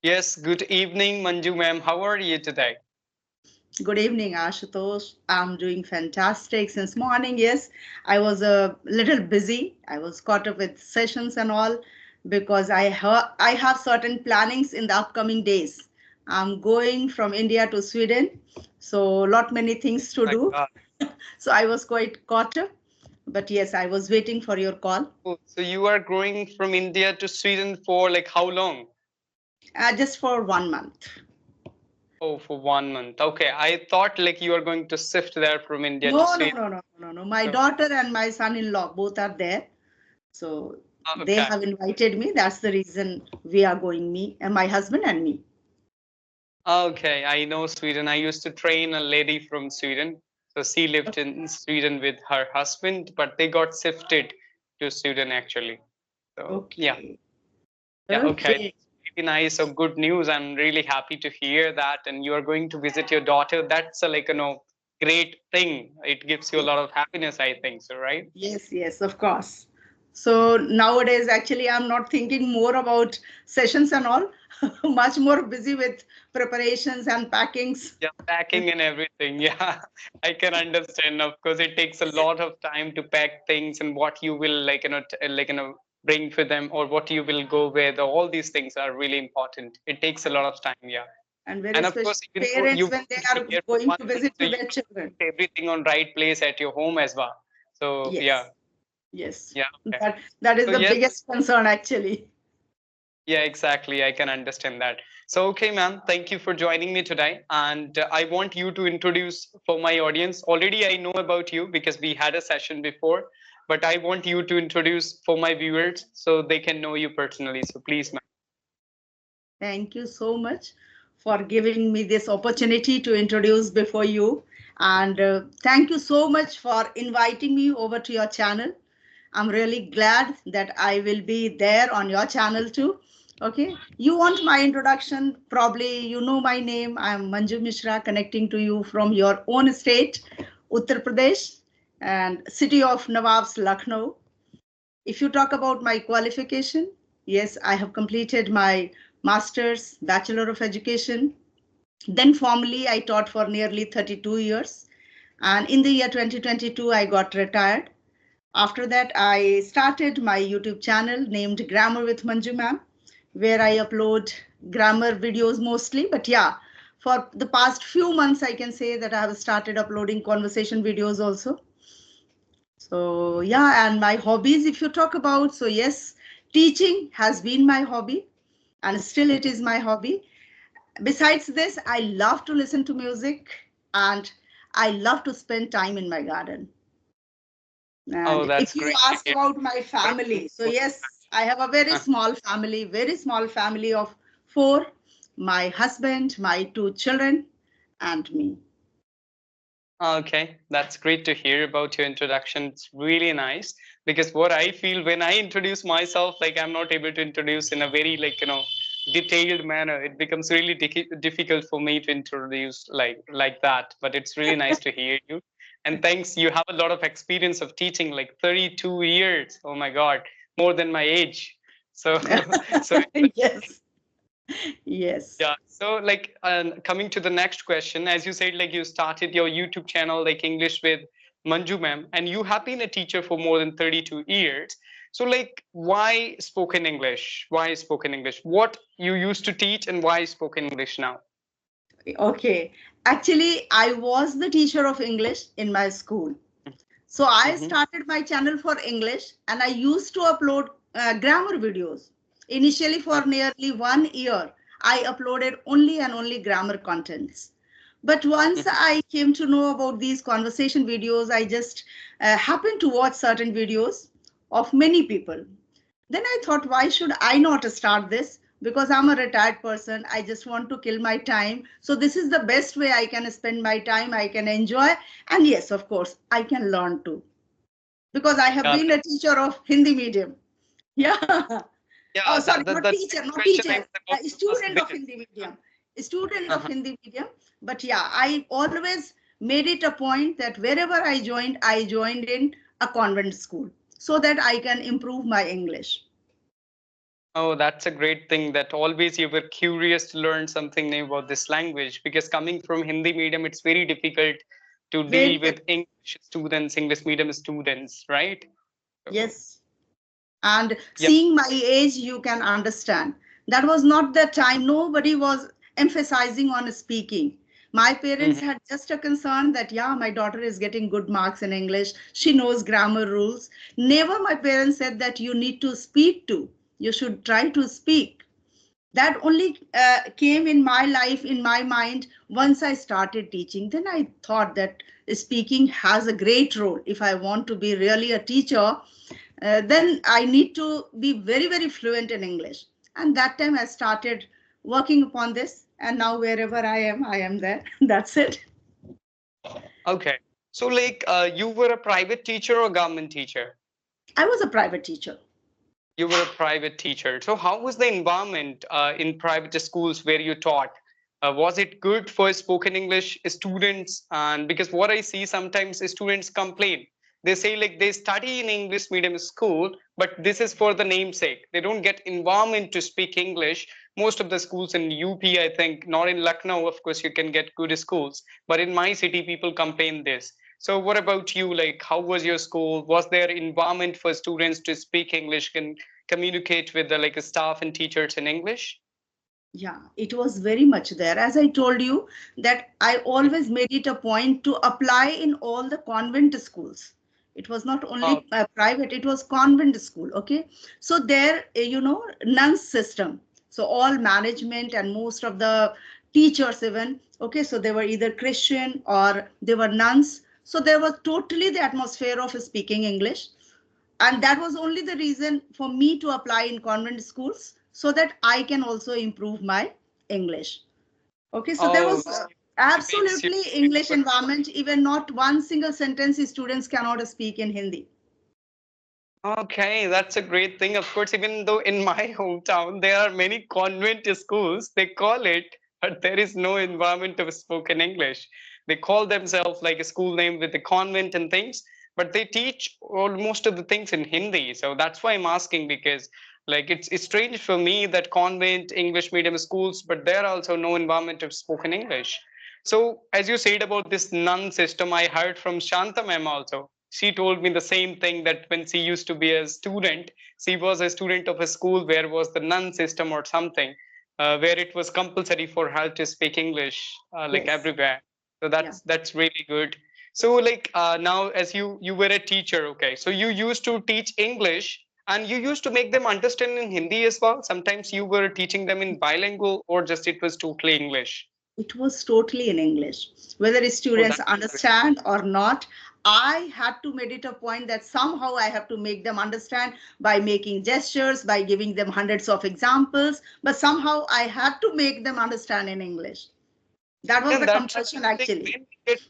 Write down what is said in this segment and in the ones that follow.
Yes, good evening, Manju ma'am. How are you today? Good evening, Ashutosh. I'm doing fantastic since morning. Yes, I was a little busy. I was caught up with sessions and all because I have certain plannings in the upcoming days. I'm going from India to Sweden, so lot many things to My do. God. So I was quite caught up. But yes, I was waiting for your call. Oh, so you are going from India to Sweden for like how long? Just for 1 month. Oh, for 1 month. Okay, I thought like you are going to shift there from India to No, no, Sweden. no, no, no, no. My So, daughter and my son-in-law both are there. So they okay. have invited me. That's the reason we are going, me and my husband and me. Okay, I know Sweden. I used to train a lady from Sweden. So she lived in Sweden with her husband, but they got shifted to Sweden actually. So yeah. Okay. Yeah, okay. Okay. That's really nice. So good news. I'm really happy to hear that. And you are going to visit your daughter. That's a great thing. It gives you a Ye- lot of happiness, I think. So, right? Yes, yes, of course. So nowadays, actually, I'm not thinking more about sessions and all, much more busy with preparations and packings. Yeah, packing and everything. Yeah, I can understand. Of course, it takes a lot of time to pack things and what you will bring for them or what you will go with. All these things are really important. It takes a lot of time. Yeah. And very And of course, especially even though parents you when they won't be are here for going one to month, visit so to you their have to children. put everything on right place at your home as well. So yeah, Yes, yes. yeah, okay. That is So the yes, biggest concern, actually. yeah, exactly. I can understand that. So okay, ma'am, thank you for joining me today, and I want you to introduce for my audience. Already, I know about you because we had a session before, but I want you to introduce for my viewers so they can know you personally. So please, ma'am. Thank you so much for giving me this opportunity to introduce before you. And thank you so much for inviting me over to your channel. I'm really glad that I will be there on your channel too. Okay. You want my introduction? Probably you know my name. I'm Manju Mishra, connecting to you from your own state, Uttar Pradesh, and city of Nawabs, Lucknow. If you talk about my qualification, yes, I have completed my master's, Bachelor of Education. Then formally, I taught for nearly 32 years. And in the year 2022, I got retired. After that, I started my YouTube channel named Grammar with Manju Ma'am, where I upload grammar videos mostly. But yeah, for the past few months, I can say that I have started uploading conversation videos also. So yeah, and my hobbies, if you talk about, so yes, teaching has been my hobby and still it is my hobby. Besides this, I love to listen to music and I love to spend time in my garden. Oh, And that's if you great to ask hear. about my Spending family, so more yes, I have a very small family of four, my husband, my two children, and me. Okay, that's great to hear about your introduction. It's really nice because what I feel when I introduce myself, like I'm not able to introduce in a very detailed manner. It becomes really difficult for me to introduce like that. But it's really nice to hear you. And thanks, you have a lot of experience of teaching, like 32 years. Oh my God, more than my age. So, so Yes, yes. yeah. So, coming to the next question, as you said, like you started your YouTube channel, like English with Manju ma'am, and you have been a teacher for more than 32 years. So, like, why spoken English? Why spoken English? What you used to teach and why spoken English now? Okay. Actually, I was the teacher of English in my school. So I Mm-hmm. started my channel for English and I used to upload grammar videos. Initially, for nearly 1 year, I uploaded only and only grammar contents. But once Mm-hmm. I came to know about these conversation videos, I just happened to watch certain videos of many people. Then I thought, why should I not start this? Because I'm a retired person. I just want to kill my time. So this is the best way I can spend my time. I can enjoy. And yes, of course, I can learn too. Because I have Yeah, been a teacher of Hindi medium. Yeah. Oh, yeah. sorry, The not next question I teacher. was about A to ask student of this. Hindi medium. A student of Uh-huh. Hindi medium. But yeah, I always made it a point that wherever I joined in a convent school so that I can improve my English. Oh, that's a great thing that always you were curious to learn something new about this language, because coming from Hindi medium, it's very difficult to deal Very, with English students, English medium students, right? So, yes. And yep. seeing my age, you can understand that was not the time. Nobody was emphasizing on speaking. My parents Mhm. had just a concern that, yeah, my daughter is getting good marks in English, she knows grammar rules. Never my parents said that you need to speak to, you should try to speak. That only came in my life, in my mind, once I started teaching. Then I thought that speaking has a great role. If I want to be really a teacher, then I need to be very, very fluent in English. And that time I started working upon this. And now wherever I am there. That's it. Okay. So, like, you were a private teacher or government teacher? I was a private teacher. You were a private teacher. So, how was the environment in private schools where you taught? Was it good for spoken English students? And because what I see sometimes students complain, they say like they study in English medium school, but this is for the namesake. They don't get environment to speak English. Most of the schools in UP, I think, not in Lucknow, of course, you can get good schools, but in my city, people complain this. So what about you? Like, how was your school? Was there environment for students to speak English and communicate with the like staff and teachers in English? Yeah, it was very much there. As I told you, that I always made it a point to apply in all the convent schools. It was not Oh, only private, it was convent school. Okay. So there, nuns system. So all management and most of the teachers even, okay, so they were either Christian or they were nuns. So there was totally the atmosphere of speaking English, and that was only the reason for me to apply in convent schools so that I can also improve my English. Okay, so there oh, was it makes you absolutely English good. environment. Even not one single sentence students cannot speak in Hindi. Okay, that's a great thing. Of course, even though in my hometown there are many convent schools, they call it, but there is no environment of spoken English. They call themselves like a school name with the convent and things, but they teach almost of the things in Hindi. So that's why I'm asking, because like it's strange for me that convent English medium schools, but there are also no environment of spoken English. So as you said about this nun system, I heard from Shanta ma'am also. She told me the same thing, that when she used to be a student, she was a student of a school where was the nun system or something, where it was compulsory for her to speak English, like Yes. everywhere. So Yeah. that's really good. So like now, as you were a teacher, okay, so you used to teach English and you used to make them understand in Hindi as well. Sometimes you were teaching them in bilingual, or just it was totally English. It was totally in English. Whether Oh, students that's great. understand or not, I had to make it a point that somehow I have to make them understand by making gestures, by giving them hundreds of examples, but somehow I had to make them understand in English. That was And the that's a compulsion good thing. actually. When we get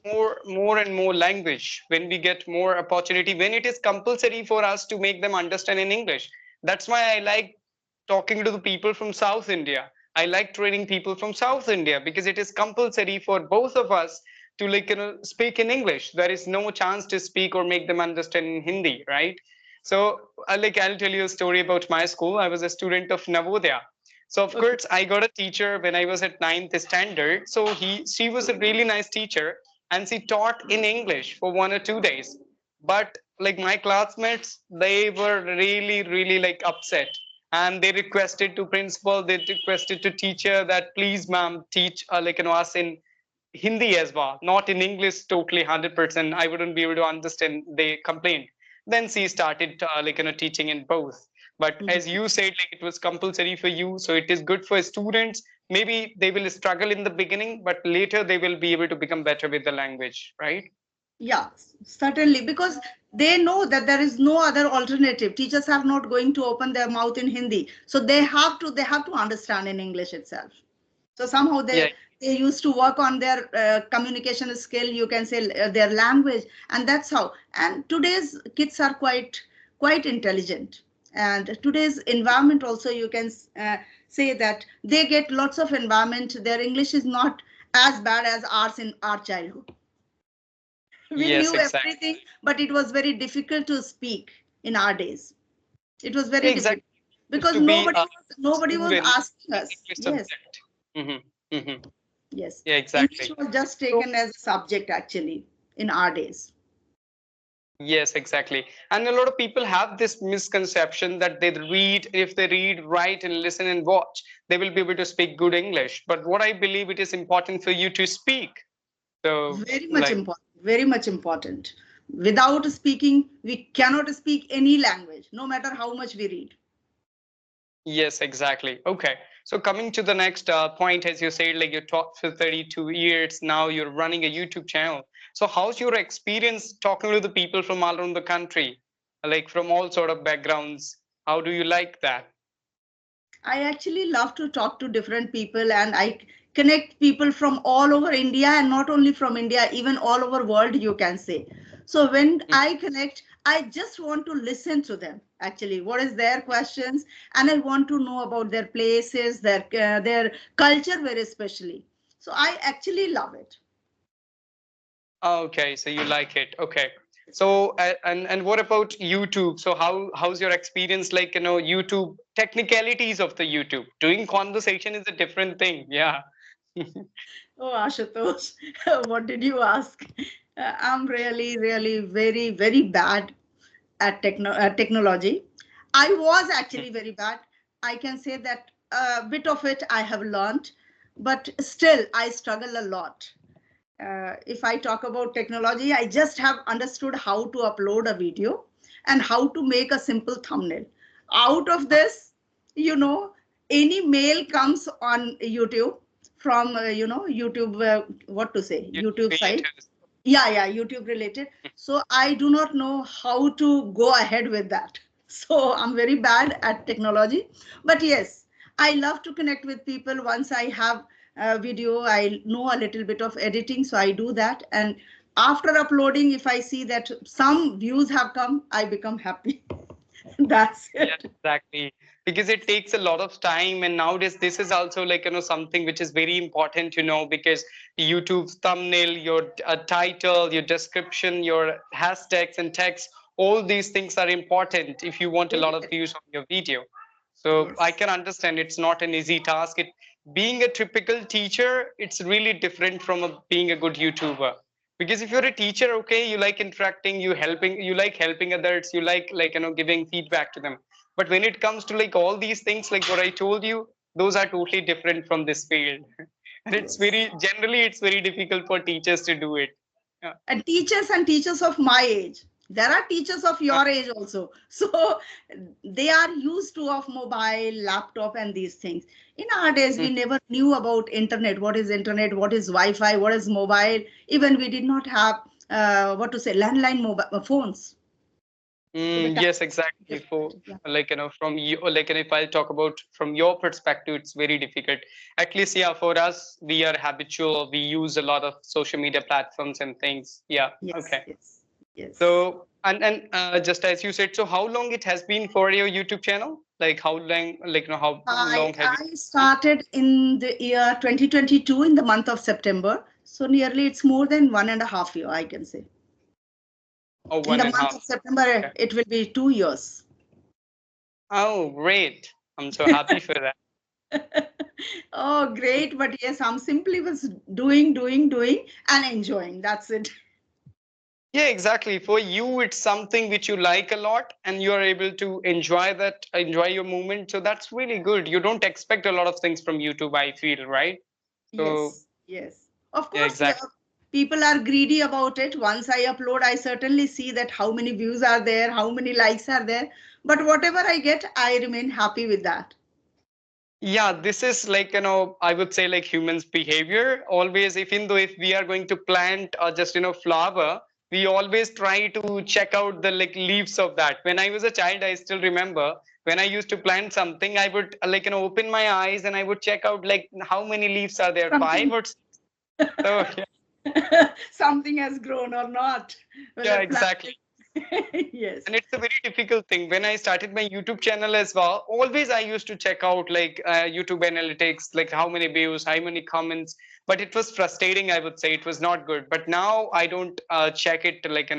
more and more language, when we get more opportunity, when it is compulsory for us to make them understand in English. That's why I like talking to the people from South India. I like training people from South India, because it is compulsory for both of us to like speak in English. There is no chance to speak or make them understand in Hindi, right? So I'll tell you a story about my school. I was a student of Navodaya. So of Okay. course I got a teacher when I was at ninth standard. So she was a really nice teacher, and she taught in English for 1 or 2 days. But like my classmates, they were really like upset, and they requested to principal, they requested to teacher that please ma'am teach us in Hindi as well, not in English totally 100%. I wouldn't be able to understand. They complained. Then she started teaching in both. But Mhm. as you said, like it was compulsory for you, so it is good for students. Maybe they will struggle in the beginning, but later they will be able to become better with the language, right? Yeah, certainly, because they know that there is no other alternative. Teachers are not going to open their mouth in Hindi, so they have to understand in English itself. So somehow Yeah. they used to work on their communication skill, you can say their language, and that's how. And today's kids are quite intelligent, and today's environment also, you can say that they get lots of environment. Their English is not as bad as ours in our childhood. We Yes, knew exactly. everything, but it was very difficult to speak in our days. It was very Exactly. difficult. because to be nobody was student asking in us. English Yes, subject. Mm-hmm. yes. Yeah, English exactly. was just So taken as a subject actually in our days. yes, exactly. And a lot of people have this misconception that they read, if they read, write, and listen and watch, they will be able to speak good English. But what I believe, it is important for you to speak. So, Very much like, important. Very much important. Without speaking, we cannot speak any language, no matter how much we read. yes, exactly. Okay. So coming to the next point, as you said, like you taught for 32 years, now you're running a YouTube channel. So how's your experience talking to the people from all around the country, like from all sort of backgrounds? How do you like that? I actually love to talk to different people, and I connect people from all over India, and not only from India, even all over world, you can say. So when I connect, I just want to listen to them. Actually, what is their questions, and I want to know about their places, their culture, very especially. So I actually love it. Okay, so you like it. Okay. So and what about YouTube? So how's your experience like, YouTube technicalities of the YouTube? Doing conversation is a different thing. Yeah. Oh, Ashutosh, what did you ask? I'm really, really very, very bad at technology. I was actually very bad. I can say that a bit of it I have learned, but still I struggle a lot. If I talk about technology, I just have understood how to upload a video and how to make a simple thumbnail. Out of this, you know, any mail comes on YouTube from, YouTube, what to say, YouTube YouTube side. creators. Yeah, YouTube related. So I do not know how to go ahead with that. So I'm very bad at technology. But yes, I love to connect with people. Once I have a video, I know a little bit of editing, so I do that. And after uploading, if I see that some views have come, I become happy. That's Yes, it. exactly. Because it takes a lot of time, and nowadays this is also like, something which is very important, because YouTube's thumbnail, your title, your description, your hashtags and text, all these things are important if you want a lot Very, of very. views on your video. So I Yes. can understand it's not an easy task. Being a typical teacher, it's really different from being a good YouTuber. Because if you're a teacher, okay, you like interacting, you like helping others, you like giving feedback to them. But when it comes to like all these things, like what I told you, those are totally different from this field. And Yes. it's very difficult for teachers to do it. Yeah. And teachers of my age, there are teachers of your age also, so they are used to of mobile laptop and these things. In our days we never knew about internet, what is internet, what is wi-fi, what is mobile. Even we did not have what to say, landline mobile phones. So the Yes, times were exactly. For different. Yeah. like from you, like, and if I talk about from your perspective, it's very difficult. At least, yeah, for us, we are habitual. We use a lot of social media platforms and things. Yeah. Yes, Okay. yes, yes. So and just as you said, so how long it has been for your YouTube channel? Like how long? Like how I long have you? I started in the year 2022 in the month of September. So nearly it's more than 1.5 year, I can say. Oh, In one the and a month half. of September, Okay. it will be 2 years. Oh, great! I'm so happy for that. Oh, great. But yes, I'm simply was doing, and enjoying. That's it. Yeah, exactly. For you, it's something which you like a lot, and you are able to enjoy that, enjoy your movement. So that's really good. You don't expect a lot of things from YouTube, I feel, right? So Yes, yes. Of yeah, course, exactly. people are greedy about it. Once I upload, I certainly see that how many views are there, how many likes are there. But whatever I get, I remain happy with that. Yeah, this is like, I would say like humans' behavior. Always, even though if we are going to plant or just, flower, we always try to check out the like leaves of that. When I was a child, I still remember when I used to plant something, I would like, open my eyes and I would check out like how many leaves are there, five Something or six. So yeah, something has grown or not, yeah, whether plant exactly. yes. And it's a very difficult thing. When I started my YouTube channel as well, always I used to check out like YouTube analytics, like how many views, how many comments. But it was frustrating, I would say. It was not good. But now I don't check it like,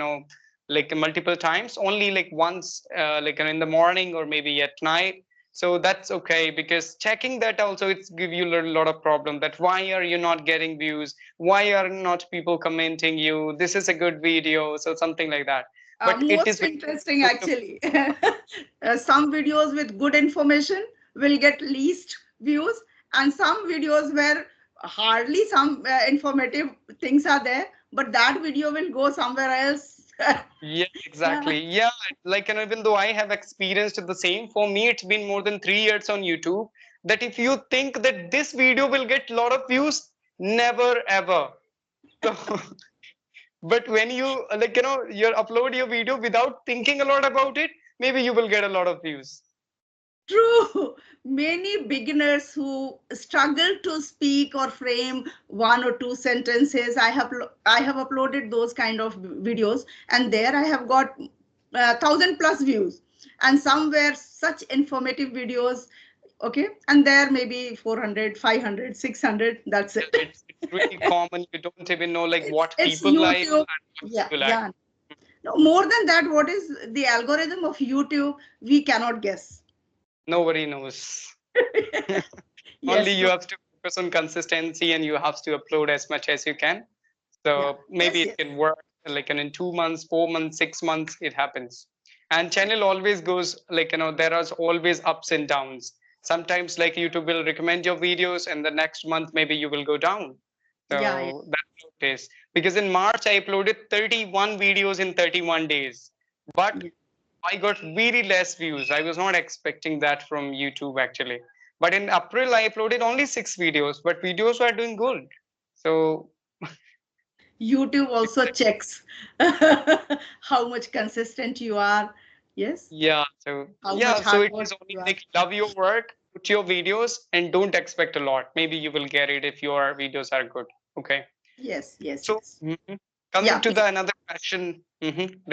like multiple times, only like once, like in the morning or maybe at night. So that's okay, because checking that also, it's give you a lot of problem, that why are you not getting views, why are not people commenting you, this is a good video, so something like that. But it is Most very interesting, good to actually. Some videos with good information will get least views, and some videos where hardly some informative things are there, but that video will go somewhere else. yeah, Yeah. exactly. Yeah, like, and even though I have experienced the same, for me it's been more than 3 years on YouTube, that if you think that this video will get a lot of views, never ever. So but when you like, you upload your video without thinking a lot about it, maybe you will get a lot of views. True. Many beginners who struggle to speak or frame one or two sentences, I have uploaded those kind of videos, and there I have got 1,000+ views, and some were such informative videos. Okay, and there maybe 400, 500, 600. That's Yeah, it. it's really common. You don't even know like what It's people like YouTube. and what Yeah, people like. yeah. No, more than that, what is the algorithm of YouTube? We cannot guess. Nobody knows. Only Yes. you have to focus on consistency, and you have to upload as much as you can. Yeah. So maybe Yes. it Yes. can work like in 2 months, 4 months, 6 months, it happens. And channel always goes like, there are always ups and downs. Sometimes like YouTube will recommend your videos, and the next month maybe you will go down. Yeah. Yeah. So that's how it is. Because in March I uploaded 31 videos in 31 days. But Yeah. I got very less views. I was not expecting that from YouTube actually. But in April I uploaded only 6 videos, but videos were doing good. So YouTube also checks how much consistent you are. Yes. yeah, so How much yeah, so hard it work is only you are. like love your work, put your videos, and don't expect a lot. Maybe you will get it if your videos are good. Okay. Yes. Yes. So Yes. coming Yeah. to Please. the another question,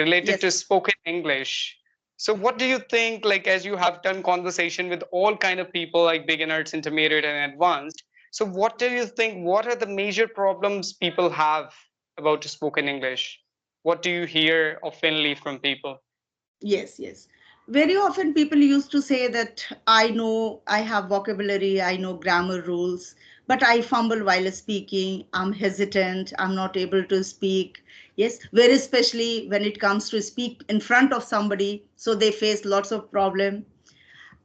related Yes. to spoken English. So what do you think, like as you have done conversation with all kind of people like beginners, intermediate, and advanced? So what do you think? What are the major problems people have about spoken English? What do you hear oftenly from people? Yes, yes. Very often people used to say that I know I have vocabulary, I know grammar rules, but I fumble while speaking. I'm hesitant, I'm not able to speak. Yes, very especially when it comes to speak in front of somebody, so they face lots of problem.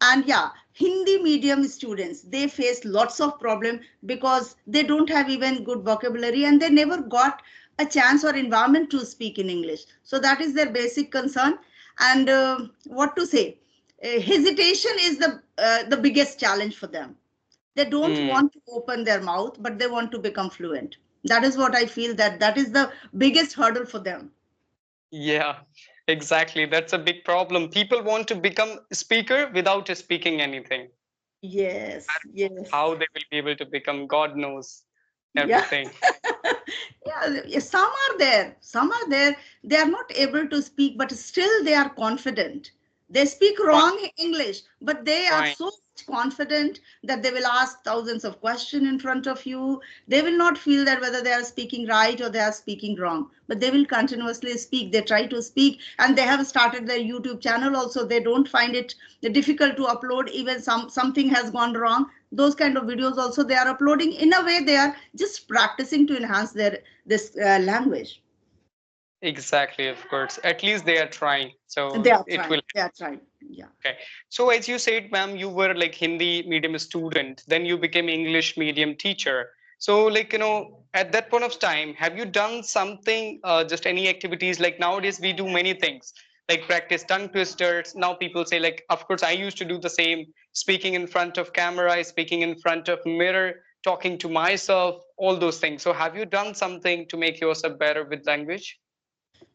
And yeah, Hindi medium students, they face lots of problem because they don't have even good vocabulary, and they never got a chance or environment to speak in English. So that is their basic concern. And what to say, hesitation is the biggest challenge for them. They don't Hmm. want to open their mouth, but they want to become fluent. That is what I feel, that is the biggest hurdle for them. Yeah, exactly. That's a big problem. People want to become speaker without speaking anything. Yes, yes. How they will be able to become, God knows Yeah. everything. Yeah, some are there, they are not able to speak, but still they are confident. They speak Fine, wrong English, but they are fine. so confident that they will ask thousands of questions in front of you. They will not feel that whether they are speaking right or they are speaking wrong, but they will continuously speak. They try to speak, and they have started their YouTube channel also. They don't find it difficult to upload. Even something has gone wrong, those kind of videos also they are uploading. In a way, they are just practicing to enhance their this language. Exactly, of course. At least they are trying. They So are it trying. will. They are trying. Yeah. Okay. So as you said, ma'am, you were like Hindi medium student, then you became English medium teacher. So like, at that point of time, have you done something, just any activities? Like nowadays we do many things, like practice tongue twisters. Now people say like, of course, I used to do the same, speaking in front of camera, speaking in front of mirror, talking to myself, all those things. So have you done something to make yourself better with language?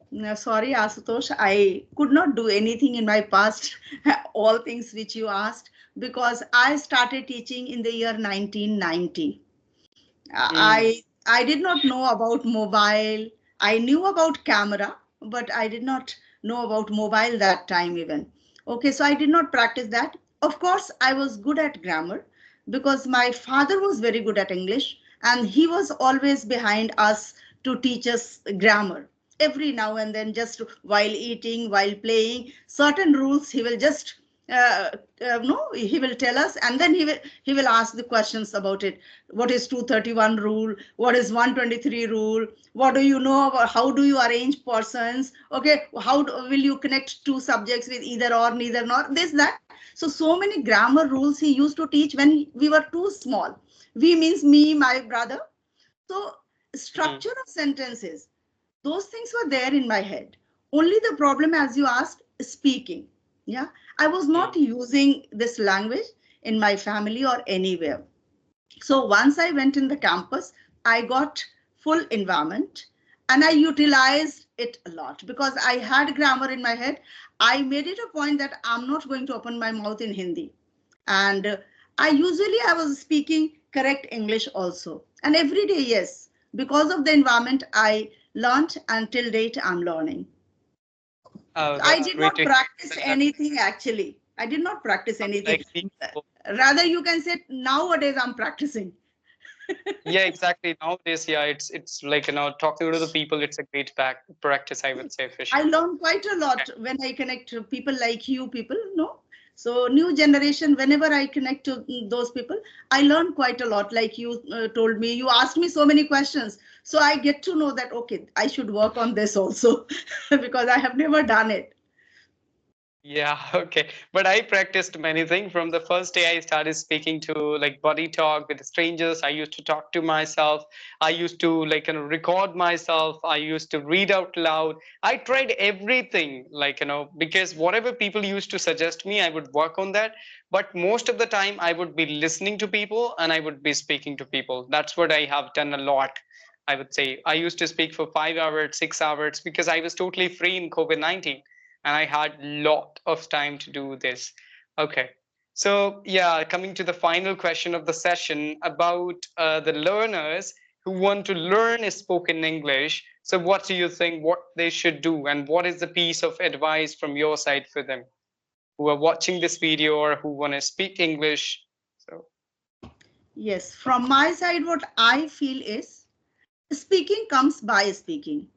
No, sorry, Ashutosh, I could not do anything in my past, all things which you asked, because I started teaching in the year 1990. Mm, I did not know about mobile. I knew about camera, but I did not know about mobile that time even. Okay, so I did not practice that. Of course, I was good at grammar because my father was very good at English, and he was always behind us to teach us grammar. Every now and then, just while eating, while playing, certain rules he will just uh, no, he will tell us, and then he will ask the questions about it. What is 231 rule? What is 123 rule? What do you know about how do you arrange persons? Okay, will you connect two subjects with either or, neither nor, this that. So many grammar rules he used to teach when we were too small. We means me, my brother. So Mhm. structure of sentences, those things were there in my head. Only the problem, as you asked, is speaking. Yeah, I was Mhm. not using this language in my family or anywhere. So once I went in the campus, I got full environment and I utilized it a lot because I had grammar in my head. I made it a point that I'm not going to open my mouth in Hindi. And I was speaking correct English also. And every day, yes, because of the environment, I learned, and till date I'm learning. Oh, I that's did great not to hear. practice That anything actually. I did not practice anything. like people. Rather, you can say nowadays I'm practicing. Yeah, exactly. Nowadays, yeah, it's like talking to the people. It's a great practice, I would say, for I sure. learn quite a Okay. lot when I connect to people like you people, no? So new generation, whenever I connect to those people, I learn quite a lot. Like you told me, you asked me so many questions. So I get to know that, okay, I should work on this also because I have never done it. Yeah, okay. But I practiced many things from the first day I started speaking to like body talk with strangers. I used to talk to myself. I used to like record myself. I used to read out loud. I tried everything like because whatever people used to suggest me, I would work on that. But most of the time I would be listening to people and I would be speaking to people. That's what I have done a lot. I would say I used to speak for 5 hours, 6 hours because I was totally free in COVID-19 and I had lot of time to do this. Okay. So yeah, coming to the final question of the session about the learners who want to learn spoken English. So what do you think what they should do and what is the piece of advice from your side for them who are watching this video or who want to speak English? So Yes, from my side, what I feel is speaking comes by speaking.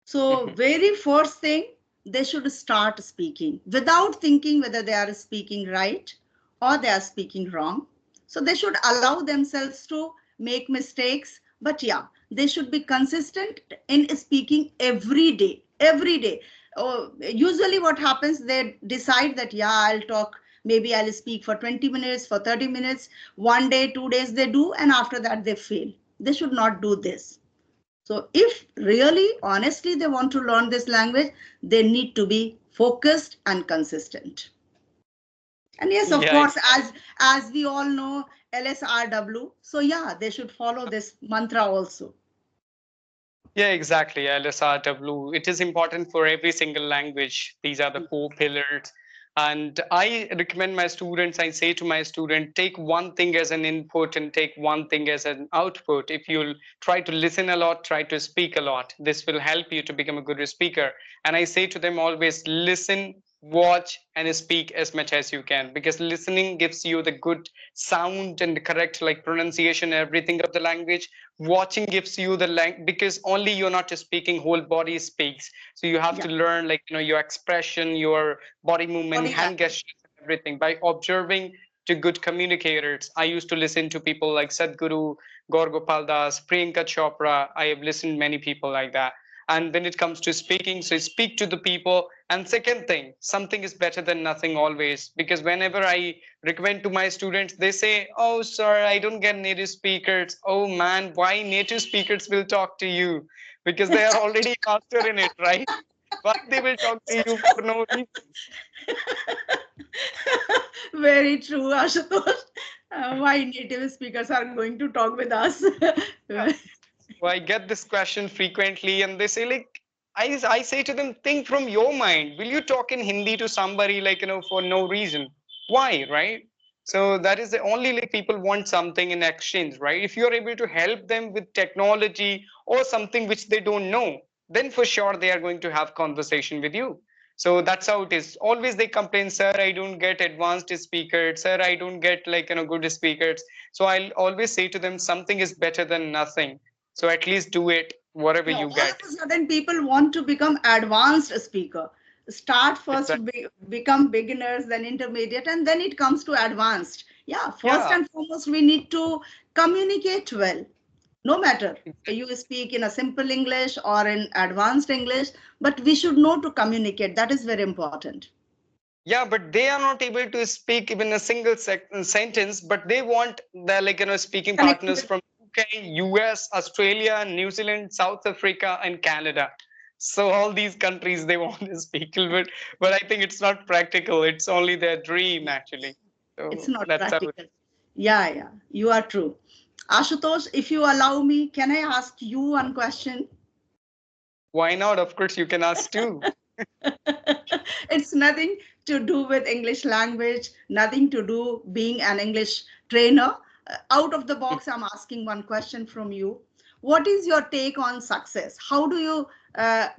So, mhm, very first thing, they should start speaking without thinking whether they are speaking right or they are speaking wrong. So, they should allow themselves to make mistakes. But yeah, they should be consistent in speaking every day. Every day. Usually, what happens, they decide that, yeah, I'll talk. Maybe I'll speak for 20 minutes, for 30 minutes. One day, 2 days they do, and after that they fail. They should not do this. So if really, honestly, they want to learn this language, they need to be focused and consistent. And yes, of yeah, course, as we all know, LSRW. So yeah, they should follow this mantra also. yeah, exactly. LSRW. It is important for every single language. These are the four pillars. And I recommend my students, I say to my student, take one thing as an input and take one thing as an output. If you'll try to listen a lot, try to speak a lot. This will help you to become a good speaker. And I say to them always, listen, watch, and speak as much as you can because listening gives you the good sound and the correct like pronunciation, everything of the language. Watching gives you the language because only you're not just speaking, whole body speaks. So you have Yeah, to learn like your expression, your body movement, body hand language. gestures, everything by observing to good communicators. I used to listen to people like Sadhguru, Gaur Gopal Das, Priyanka Chopra. I have listened many people like that. And when it comes to speaking, so speak to the people. And second thing, something is better than nothing always. Because whenever I recommend to my students, they say, oh, sir, I don't get native speakers. Oh, man, why native speakers will talk to you? Because they are already master in it, right? Why they will talk to you for no reason? Very true, Ashutosh. Why native speakers are going to talk with us? Yeah. So I get this question frequently, and they say, like, I say to them, think from your mind. Will you talk in Hindi to somebody, like, for no reason? Why, right? So that is the only like people want something in exchange, right? If you're able to help them with technology or something which they don't know, then for sure they are going to have conversation with you. So that's how it is. Always they complain, sir, I don't get advanced speakers, sir, I don't get like good speakers. So I'll always say to them, something is better than nothing. So at least do it, whatever Yeah, you all get. of a sudden people want to become advanced speaker. Start first, Exactly. become beginners, then intermediate, and then it comes to advanced. Yeah, first Yeah. and foremost, we need to communicate well. No matter you speak in a simple English or in advanced English, but we should know to communicate. That is very important. Yeah, but they are not able to speak even a single sentence, but they want the speaking Connect partners with. from UK, US, Australia, New Zealand, South Africa, and Canada. So all these countries they want to speak, but I think it's not practical. It's only their dream actually. It's So not that's how it. practical. Yeah, yeah, you are true. Ashutosh, if you allow me, can I ask you one question? Why not? Of course, you can ask too. It's nothing to do with English language, nothing to do being an English trainer. Out of the box, I'm asking one question from you. What is your take on success? How do you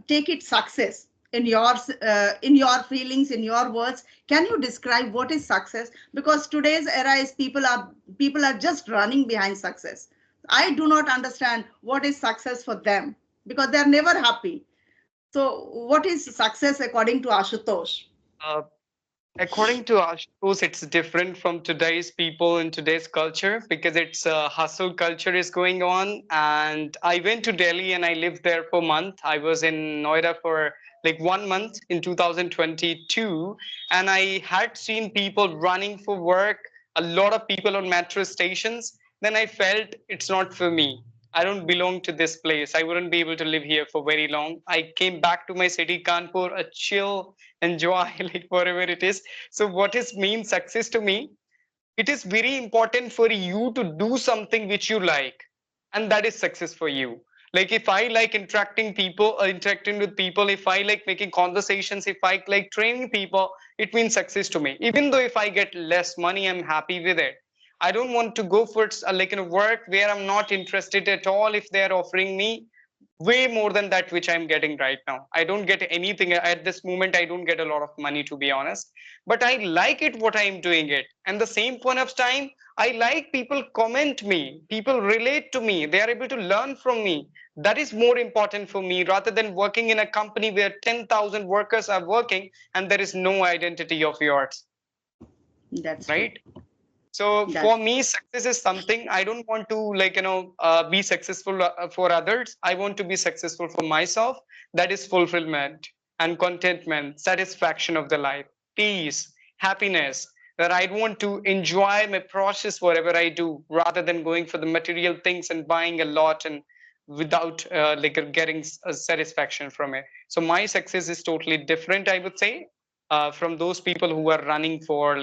take it success in your feelings, in your words? Can you describe what is success? Because today's era is people are just running behind success. I do not understand what is success for them because they are never happy. So, what is success according to Ashutosh? Uh, According to Ashutosh, it's different from today's people in today's culture because it's hustle culture is going on. And I went to Delhi and I lived there for a month. I was in Noida for like 1 month in 2022, and I had seen people running for work, a lot of people on metro stations. Then I felt it's not for me. I don't belong to this place. I wouldn't be able to live here for very long. I came back to my city, Kanpur, a chill, enjoy like whatever it is. So what is mean success to me? It is very important for you to do something which you like, and that is success for you. Like if I like interacting with people, if I like making conversations, if I like training people, it means success to me. Even though if I get less money, I'm happy with it. I don't want to go for work where I'm not interested at all. If they're offering me way more than that which I'm getting right now, I don't get anything at this moment. I don't get a lot of money, to be honest, but I like it what I'm doing it. And the same point of time, I like people comment me, people relate to me, they are able to learn from me. That is more important for me rather than working in a company where 10,000 workers are working and there is no identity of yours, That's true. right? So That for me, success is something I don't want to be successful for others. I want to be successful for myself. That is fulfillment and contentment, satisfaction of the life, peace, happiness. That I want to enjoy my process, whatever I do, rather than going for the material things and buying a lot and without getting a satisfaction from it. So my success is totally different, I would say, from those people who are running for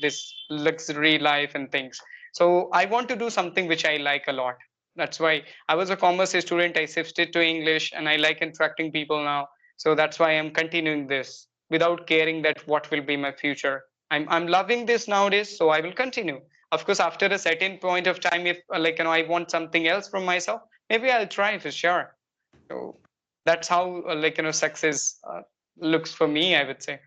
this luxury life and things. So I want to do something which I like a lot. That's why I was a commerce student, I shifted to English and I like interacting people now. So that's why I'm continuing this without caring that what will be my future. I'm loving this nowadays, so I will continue. Of course, after a certain point of time, if I want something else from myself, maybe I'll try for sure. So that's how success looks for me, I would say.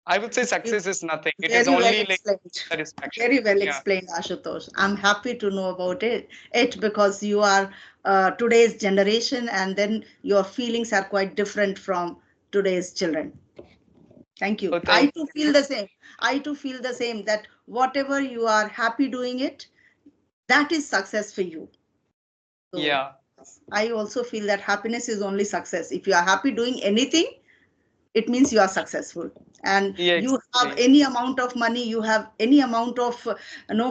I would say very, success is nothing. It is very well only like explained. satisfaction. Very well Yeah. explained, Ashutosh. I'm happy to know about it because you are today's generation, and then your feelings are quite different from today's children. Thank Oh, you. I thank too you. feel the same. I too feel the same that whatever you are happy doing it, that is success for you. So Yeah. I also feel that happiness is only success. If you are happy doing anything, it means you are successful. And Yeah, you have exactly. any amount of money, you have any amount of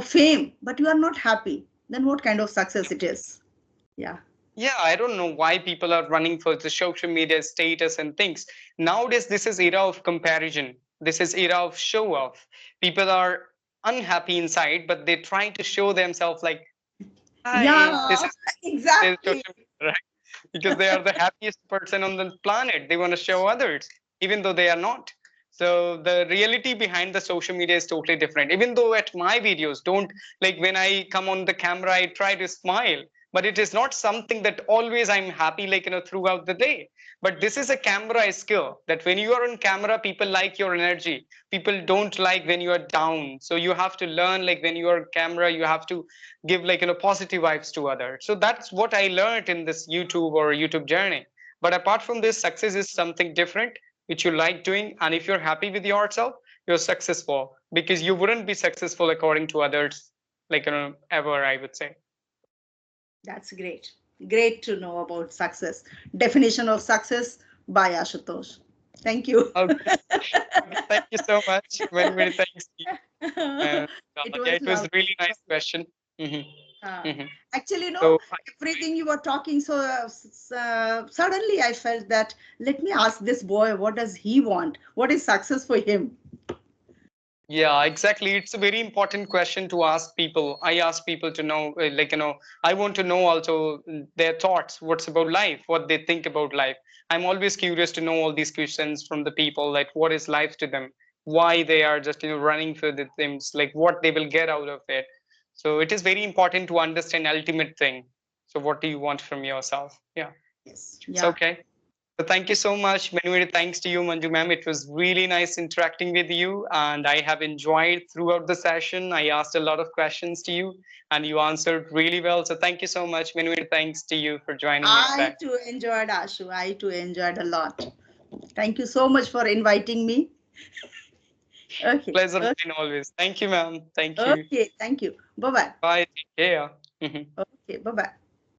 fame, but you are not happy. Then what kind of success it is? Yeah. Yeah, I don't know why people are running for the social media status and things. Nowadays, this is era of comparison. This is era of show off. People are unhappy inside, but they're trying to show themselves like, hi, this Yeah, is their exactly. social media, right? Because they are the happiest person on the planet. They want to show others, even though they are not. So the reality behind the social media is totally different. Even though at my videos, don't like when I come on the camera, I try to smile, but it is not something that always I'm happy throughout the day. But this is a camera skill that when you are on camera, people like your energy. People don't like when you are down. So you have to learn like when you are on camera, you have to give positive vibes to others. So that's what I learned in this YouTube journey. But apart from this, success is something different. which you like doing, and if you're happy with yourself, you're successful, because you wouldn't be successful according to others, like, ever, I would say. That's great. Great to know about success. Definition of success by Ashutosh. Thank you. Okay. Okay, thank you so much. Many, many thanks to you. And It yeah, was it was lovely. a really nice question. Hmm. Uh, Hmm. Actually, So, everything you were talking, so suddenly I felt that let me ask this boy, what does he want? What is success for him? yeah, exactly. It's a very important question to ask people. I ask people to know, I want to know also their thoughts, what's about life, what they think about life. I'm always curious to know all these questions from the people, like what is life to them, why they are just, running for the things, like what they will get out of it. So it is very important to understand ultimate thing. So what do you want from yourself? Yeah, Yes. it's Yeah. okay. So thank you so much. Many, many thanks to you, Manju ma'am. It was really nice interacting with you, and I have enjoyed throughout the session. I asked a lot of questions to you, and you answered really well. So thank you so much. Many, many thanks to you for joining me I today. too enjoyed Ashu. I too enjoyed a lot. Thank you so much for inviting me. Okay. Pleasure Okay. mine always. Thank you, ma'am. Thank you. Okay. Thank you. Bye bye. Bye. Take care. Mhm. Okay. Bye bye.